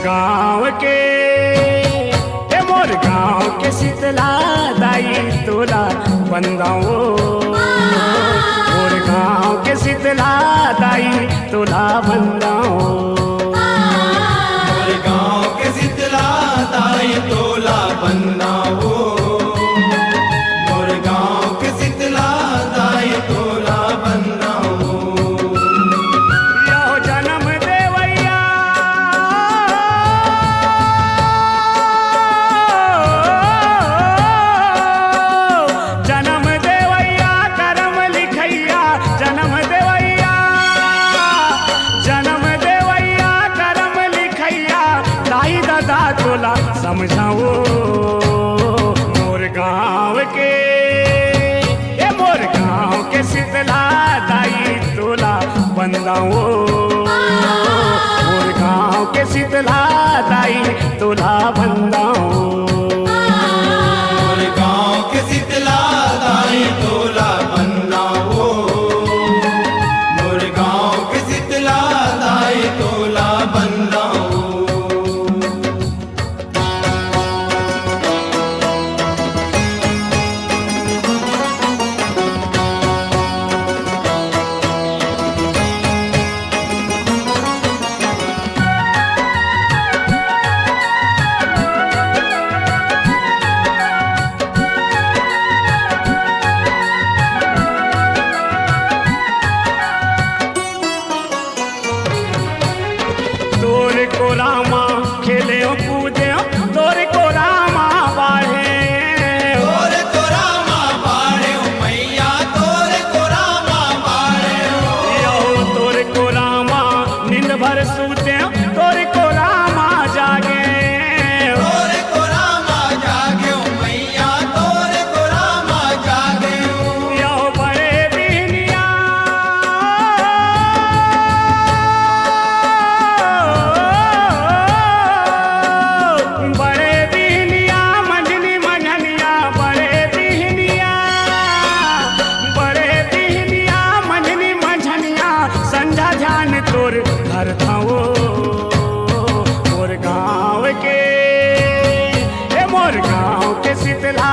गाँव के मोर गाँव के शीतला दाई तोला बंदाओ। मोर गाँव के शीतला दाई तोला बंदाओ। मोर गाँव के शीतला दाई तोला बंदाओ। मोर गाँव के शीतला दाई तोला बंदाओ। यो जन्म देवैया जन्म देवैया करम लिखैया। जन्म देवैया जन्म देवैया करम लिखैया। दाई दादा तोला समझाओ। मोर गाँव के मोर गाँव के शीतला दाई तोला बंदाओ। मोर गाँव के शीतला दाई तोला बंदाओ। मोर गाँव के शीतला दाई तोला बंदाओ। मोर गाँव के शीतला दाई तोला बंदाओ। तोर को रामा खेले कूदे तोर को रामा बाढ़े। तोर को रामा बाड़े ओ मैया तोर को रामा बाड़े ओ। यो तोर को रामा नींद भर सूते तोर को रामा जागे। तोर को रामा जागे ओ मैया तोर को रामा जागे ओ। यो बड़े बिहनिया बड़े बिहनिया मंझनी मंझनिया। बड़े बिहनिया मंझनी मंझनिया। संझा ध्यान तोर घर थाओ। मोर गाँव के मोर गाँव के शीतला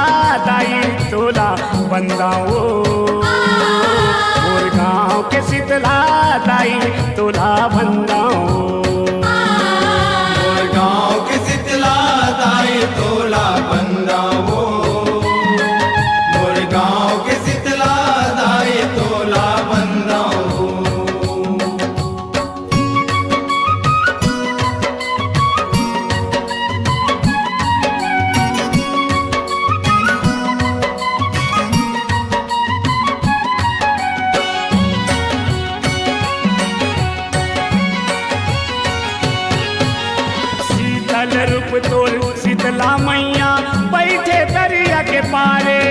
दाई तोला बंदाओ। मोर गाँव के शीतला दाई तोला बंदाओ। मोर गाँव के शीतला दाई तोला बंदाओ। मोर गाँव के शीतला दाई तोला बंदाओ। शीतल रूप तोर शीतला मैया बैठे दरिया के पारे।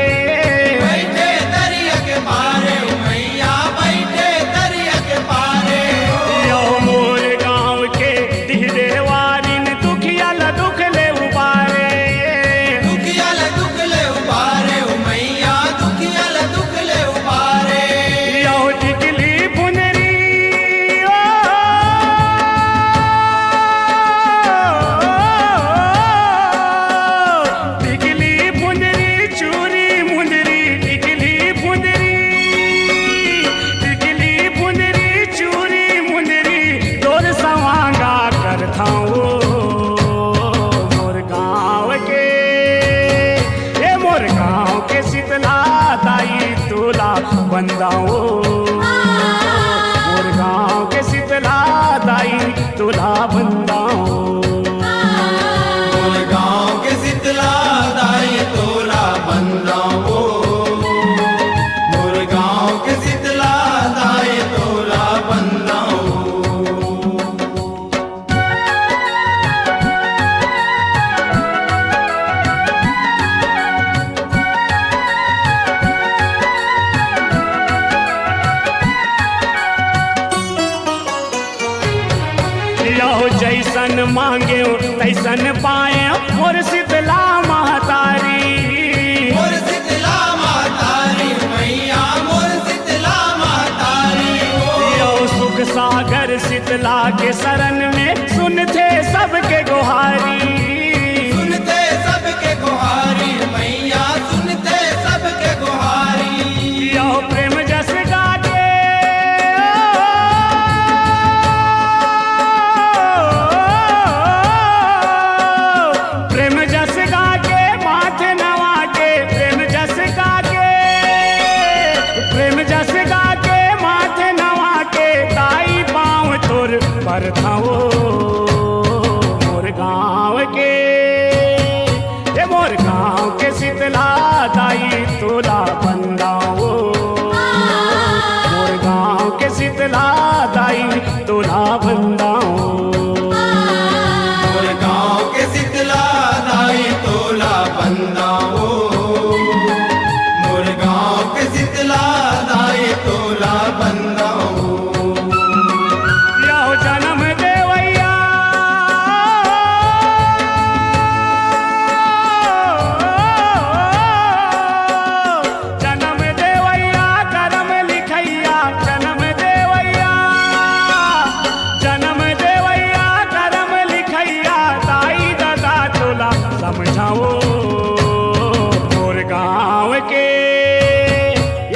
बैठे दरिया के पारे ओ मैया बैठे दरिया के पारे ओ। यो मोर गाँव के दिहरे वारिन दुखिया ल दुख ले उबारे। दुखिया ल दुख ले उबारे ओ मैया दुखिया ल दुख ले उबारे। यो टिकली पुनरी टिकली पुनरी चूरी मुंदरी। टिकली पुनरी चूरी मुंदरी तोर सवांगा कर थाओ। मोर गाँव के मोर गाँव के शीतला दाई तोला बंदाओ। मोर गाँव के शीतला दाई तोला बंदाओ। मोर गाँव के शीतला दाई तोला बंदाओ। मोर गाँव के शीतला दाई तोला बंदाओ। यो जैसन मांगे तैसन पाए मोर शीतला महतारी। मोर शीतला मातारी मैया मोर शीतला मातारी ओ। यो सुख सागर शीतला के शरण में सुनते सबके बरछाओ मोर गाँव के, ये मोर गाँव के शीतला दाई तोला बंदाओ, मोर गाँव के शीतला दाई तोला बंदाओ, मोर गाँव के शीतला दाई तोला बंदाओ, मोर गाँव के शीतला दाई तोला बंदाओ। यो जन्म देवैया जन्म देवैया करम लिखैया, जन्म देवैया जन्म देवैया करम लिखैया दाई दादा तोला समझाओ मोर गाँव के,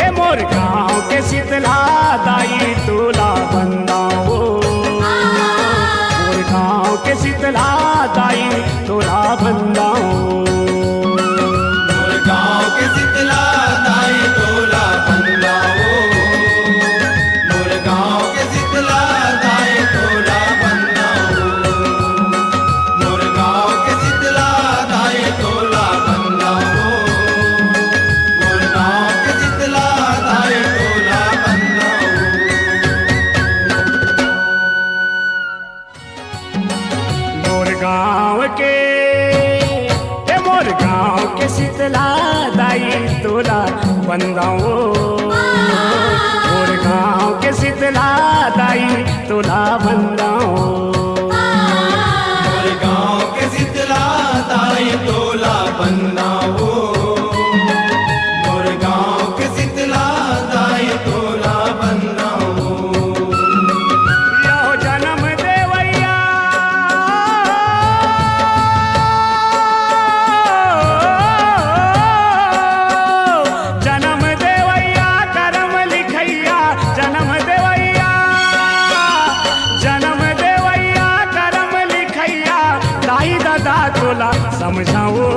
ये मोर गाँव के शीतला दाई तोला बंदाओ, मोर गाँव के शीतला दाई तोला बंदाओ, मोर गाँव के शीतला दाई तोला बंदाओ, मोर गाँव के शीतला दाई तोला बंदाओ, मोर गाँव के शीतला दाई तोला बंदाओ, मोर गाँव के शीतला दाई तोला बंदाओ। मोर गाँव के, ये मोर गाँव के शीतला दाई तोला बंदाओ, मोर गाँव के शीतला दाई तोला बंदाओ, मोर गाँव के शीतला दाई तोला बंदाओ, मोर गाँव के शीतला दाई तोला बंदाओ। यो जन्म देवैया जन्म देवैया करम लिखैया, जन्म देवैया जन्म देवैया करम लिखैया दाई दादा तोला समझाओ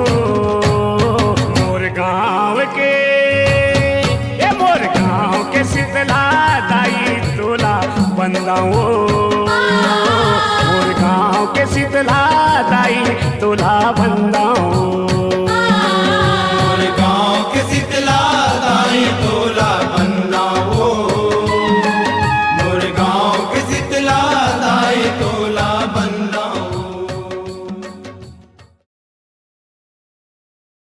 मोर गाँव के, ये मोर गाँव के शीतला दाई तोला बंदाओ, मोर गाँव के शीतला दाई तोला बंदाओ।